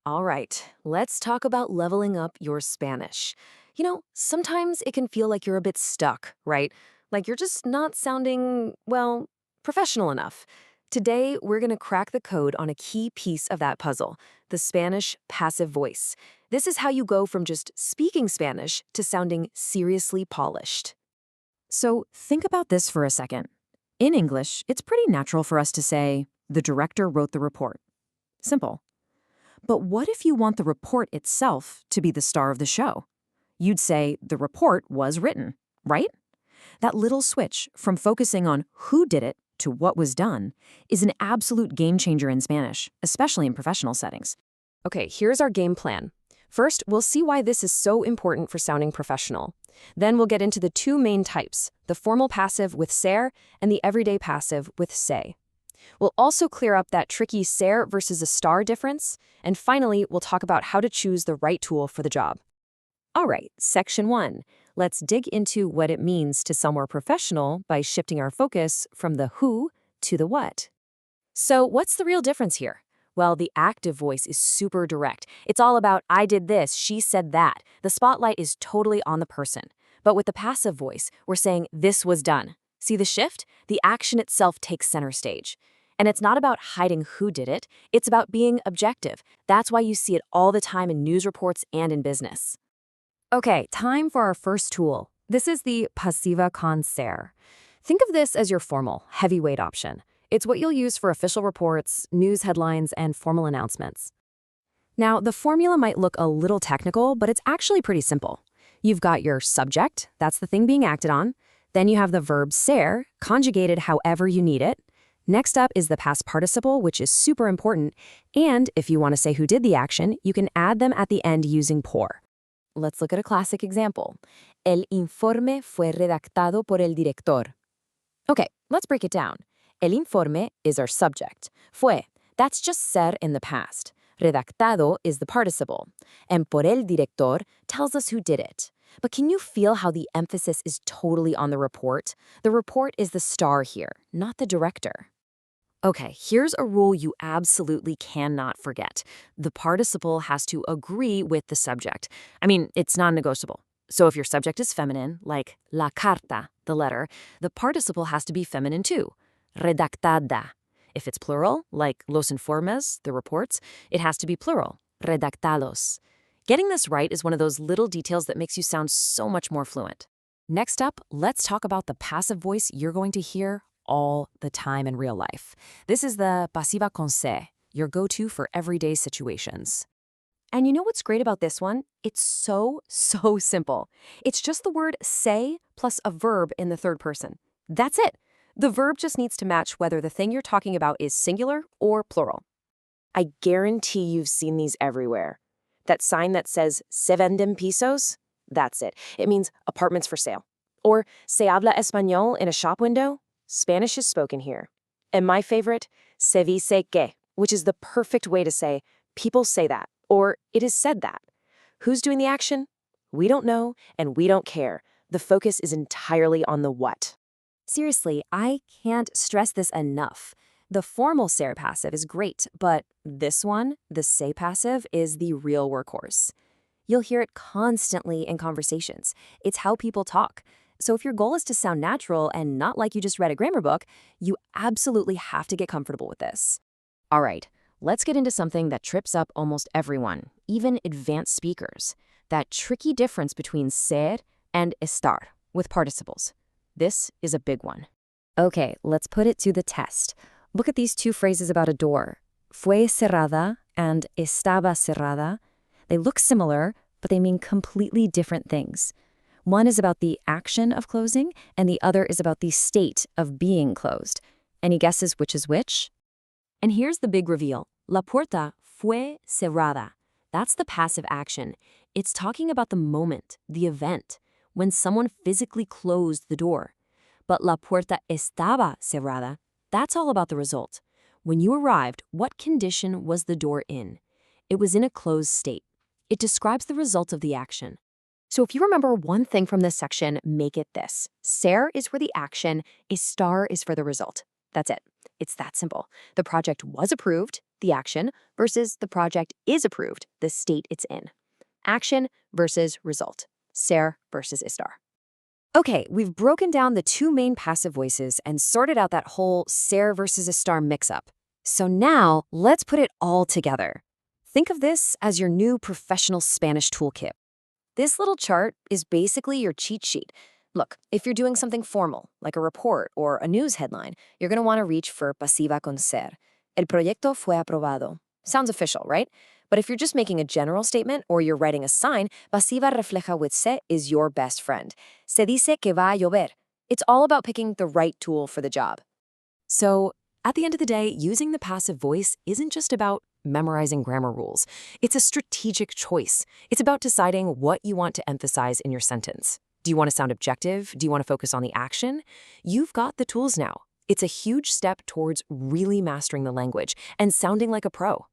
All right, let's talk about leveling up your Spanish. Sometimes it can feel like you're a bit stuck, right? Like you're just not sounding, well, professional enough. Today, we're going to crack the code on a key piece of that puzzle, the Spanish passive voice. This is how you go from just speaking Spanish to sounding seriously polished. So think about this for a second. In English, it's pretty natural for us to say, the director wrote the report. Simple. But what if you want the report itself to be the star of the show? You'd say the report was written, right? That little switch from focusing on who did it to what was done is an absolute game changer in Spanish, especially in professional settings. Okay, here's our game plan. First, we'll see why this is so important for sounding professional. Then we'll get into the two main types, the formal passive with ser and the everyday passive with se. We'll also clear up that tricky ser versus a star difference. And finally, we'll talk about how to choose the right tool for the job. All right, section 1. Let's dig into what it means to sound more professional by shifting our focus from the who to the what. So what's the real difference here? Well, the active voice is super direct. It's all about, I did this, she said that. The spotlight is totally on the person. But with the passive voice, we're saying, this was done. See the shift? The action itself takes center stage. And it's not about hiding who did it, it's about being objective. That's why you see it all the time in news reports and in business. Okay, time for our first tool. This is the Pasiva con ser. Think of this as your formal, heavyweight option. It's what you'll use for official reports, news headlines, and formal announcements. Now, the formula might look a little technical, but it's actually pretty simple. You've got your subject, that's the thing being acted on. Then you have the verb ser, conjugated however you need it. Next up is the past participle, which is super important. And if you want to say who did the action, you can add them at the end using por. Let's look at a classic example. El informe fue redactado por el director. Okay, let's break it down. El informe is our subject. Fue, that's just ser in the past. Redactado is the participle. And por el director tells us who did it. But can you feel how the emphasis is totally on the report? The report is the star here, not the director. Okay, here's a rule you absolutely cannot forget. The participle has to agree with the subject. I mean, it's non-negotiable. So if your subject is feminine, like la carta, the letter, the participle has to be feminine too. Redactada. If it's plural, like los informes, the reports, it has to be plural. Redactados. Getting this right is one of those little details that makes you sound so much more fluent. Next up, let's talk about the passive voice you're going to hear all the time in real life. This is the pasiva con se, your go-to for everyday situations. And you know what's great about this one? It's so simple. It's just the word say plus a verb in the third person. That's it. The verb just needs to match whether the thing you're talking about is singular or plural. I guarantee you've seen these everywhere. That sign that says se venden pisos? That's it. It means apartments for sale. Or se habla español in a shop window? Spanish is spoken here. And my favorite, se dice que, which is the perfect way to say, people say that, or it is said that. Who's doing the action? We don't know, and we don't care. The focus is entirely on the what. Seriously, I can't stress this enough. The formal ser passive is great, but this one, the se passive, is the real workhorse. You'll hear it constantly in conversations. It's how people talk. So if your goal is to sound natural and not like you just read a grammar book, you absolutely have to get comfortable with this. All right, let's get into something that trips up almost everyone, even advanced speakers. That tricky difference between ser and estar with participles. This is a big one. Okay, let's put it to the test. Look at these two phrases about a door. Fue cerrada and estaba cerrada. They look similar, but they mean completely different things. One is about the action of closing, and the other is about the state of being closed. Any guesses which is which? And here's the big reveal. La puerta fue cerrada. That's the passive action. It's talking about the moment, the event, when someone physically closed the door. But la puerta estaba cerrada, that's all about the result. When you arrived, what condition was the door in? It was in a closed state. It describes the result of the action. So if you remember one thing from this section, make it this. Ser is for the action, estar is for the result. That's it. It's that simple. The project was approved, the action, versus the project is approved, the state it's in. Action versus result. Ser versus estar. Okay, we've broken down the two main passive voices and sorted out that whole ser versus estar mix-up. So now, let's put it all together. Think of this as your new professional Spanish toolkit. This little chart is basically your cheat sheet. Look, if you're doing something formal, like a report or a news headline, you're going to want to reach for pasiva con ser. El proyecto fue aprobado. Sounds official, right? But if you're just making a general statement or you're writing a sign, Pasiva Refleja with se is your best friend. Se dice que va a llover. It's all about picking the right tool for the job. So, at the end of the day, using the passive voice isn't just about memorizing grammar rules. It's a strategic choice. It's about deciding what you want to emphasize in your sentence. Do you want to sound objective? Do you want to focus on the action? You've got the tools now. It's a huge step towards really mastering the language and sounding like a pro.